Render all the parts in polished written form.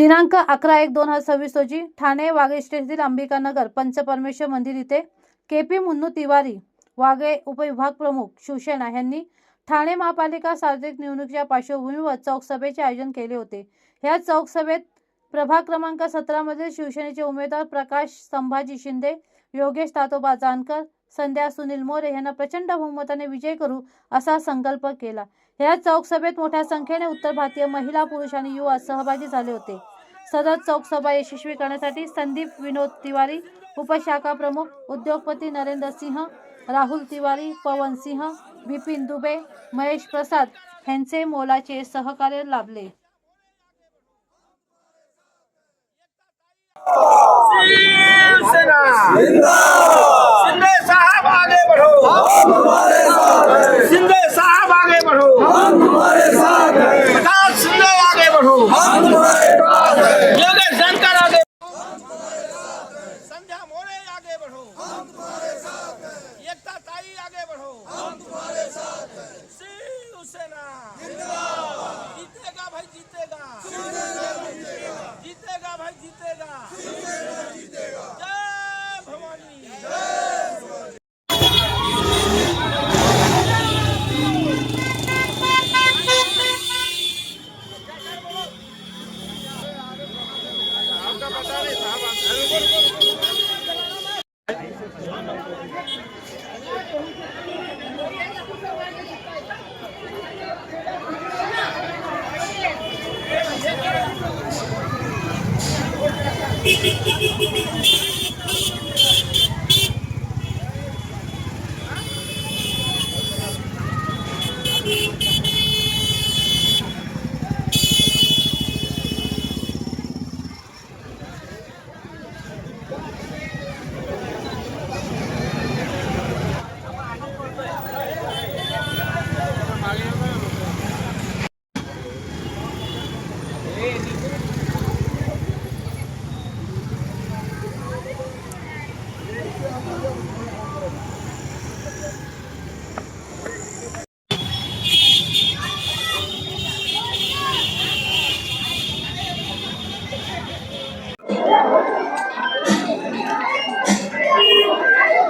दिनांक 11/1/2026 रोजी ठाणे वाघे स्टेशनतील अंबिकानगर पंचपरमेश्वर मंदिर इथे केपी मुन्नू तिवारी वाघे उपविभाग प्रमुख शिवसेना यांनी ठाणे महापालिका सार्वत्रिक निवडणुकीच्या पार्श्वभूमीवर चौक सभेचे आयोजन केले होते। या चौक सभेत प्रभाग क्रमांक 17 मधील शिवसेनेचे उमेदवार प्रकाश संभाजी शिंदे, योगेश तातोबा जानकर, संध्या सुनील मोरे यांना प्रचंड बहुमताने विजय करू असा संकल्प केला। या चौक सभेत मोठ्या संख्येने उत्तर भारतीय महिला, पुरुष आणि युवा सहभागी झाले होते। सदर चौक सभा यशस्वी करण्यासाठी संदीप विनोद तिवारी, उपशाखा प्रमुख, उद्योगपती नरेंद्र सिंह, राहुल तिवारी, पवन सिंह, विपिन दुबे, महेश प्रसाद यांचे मोलाचे सहकार्य लाभले। शिंदे साहब आगे बढ़ो, हम तुम्हारे साथ हैं। शिंदे साहब आगे बढ़ो, हम तुम्हारे साथ हैं। प्रकाश शिंदे आगे बढ़ो, हम तुम्हारे साथ हैं। योगेश जानकर आगे, हम तुम्हारे साथ हैं। संध्या मोरे आगे बढ़ो, हम तुम्हारे साथ हैं। एकता ताई आगे बढ़ो, हम तुम्हारे साथ हैं। शिवसेना जिंदाबाद, जीतेगा भाई जीतेगा, शिवसेना जीतेगा, जीतेगा भाई जीतेगा, शिवसेना जीतेगा। जय भवानी, जय भवानी।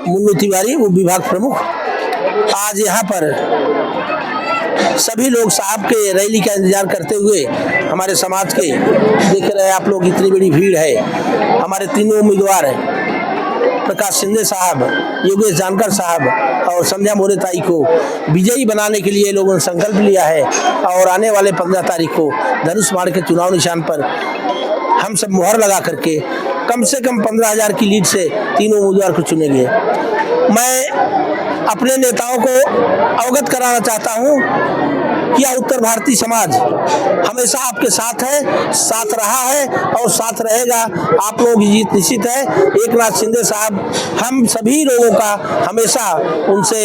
मुन्नू तिवारी वो विभाग प्रमुख। आज यहाँ पर सभी लोग साहब के रैली का इंतजार करते हुए हमारे समाज के देख रहे हैं आप लोग, इतनी बड़ी भीड़ है। हमारे तीनों उम्मीदवार प्रकाश शिंदे साहब, योगेश जानकर साहब और संध्या मोरे ताई को विजयी बनाने के लिए लोगों ने संकल्प लिया है और आने वाले 15 तारीख को धनुष बाण के चुनाव निशान पर हम सब मुहर लगा करके कम से कम 15,000 की लीड से तीनों उम्मीदवार को चुनेंगे। मैं अपने नेताओं को अवगत कराना चाहता हूं कि यह उत्तर भारतीय समाज हमेशा आपके साथ है, साथ रहा है और साथ रहेगा। आप लोगों की जीत निश्चित है। एकनाथ शिंदे साहब हम सभी लोगों का हमेशा उनसे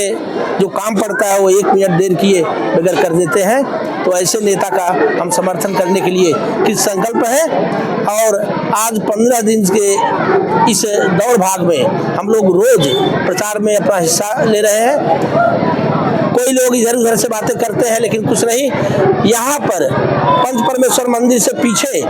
जो काम पड़ता है वो 1 मिनट देर किए बगैर कर देते हैं। तो ऐसे नेता का हम समर्थन करने के लिए किस संकल्प है। और आज 15 दिन के इस दौड़ भाग में हम लोग रोज प्रचार में अपना हिस्सा ले रहे हैं। कोई लोग इधर उधर से बातें करते हैं लेकिन कुछ नहीं। यहाँ पर पंच परमेश्वर मंदिर से पीछे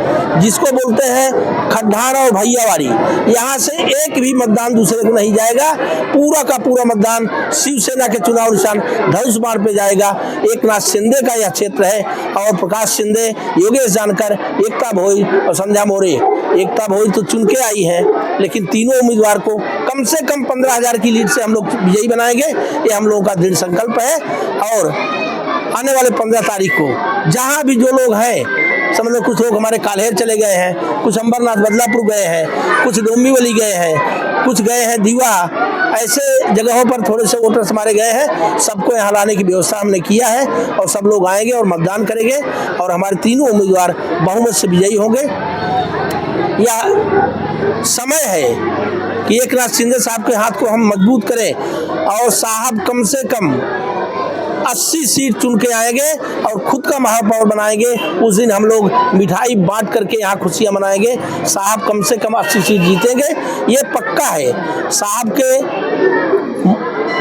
जिसको बोलते हैं खड्डार और भैयावाड़ी, यहाँ से एक भी मतदान दूसरे को नहीं जाएगा। पूरा का पूरा मतदान शिवसेना के चुनाव निशान धनुष बाण पे जाएगा। एकनाथ शिंदे का यह क्षेत्र है और प्रकाश शिंदे, योगेश जानकर, एकता भोई और संध्या मोरे। एकता भोई तो चुन के आई है लेकिन तीनों उम्मीदवार को कम से कम 15,000 की लीड से हम लोग विजयी बनाएंगे। ये हम लोगों का दृढ़ संकल्प है। और आने वाले 15 तारीख को जहां भी जो लोग हैं, समझ लो कुछ लोग हमारे काल्हेर चले गए हैं, कुछ अंबरनाथ बदलापुर गए हैं, कुछ डोंबिवली गए हैं, कुछ गए हैं दीवा, ऐसे जगहों पर थोड़े से वोटर्स हमारे गए हैं। सबको यहाँ लाने की व्यवस्था हमने किया है और सब लोग आएंगे और मतदान करेंगे और हमारे तीनों उम्मीदवार बहुमत से विजयी होंगे। यह समय है कि एकनाथ शिंदे साहब के हाथ को हम मजबूत करें और साहब कम से कम 80 सीट चुन के आएंगे और खुद का महापौर बनाएंगे। उस दिन हम लोग मिठाई बांट करके यहाँ खुशियाँ मनाएंगे। साहब कम से कम 80 सीट जीतेंगे, ये पक्का है। साहब के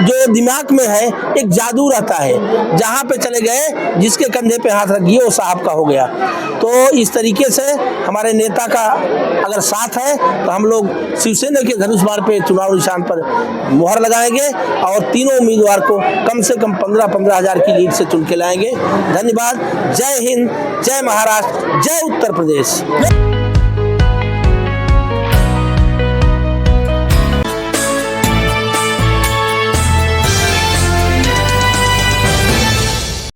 जो दिमाग में है एक जादू रहता है, जहाँ पे चले गए जिसके कंधे पे हाथ रख दिए वो साहब का हो गया। तो इस तरीके से हमारे नेता का अगर साथ है तो हम लोग शिवसेना के धनुष बाण पे चुनाव निशान पर मुहर लगाएंगे और तीनों उम्मीदवार को कम से कम 15-15 हजार की लीड से चुन के लाएंगे। धन्यवाद। जय हिंद, जय महाराष्ट्र, जय उत्तर प्रदेश।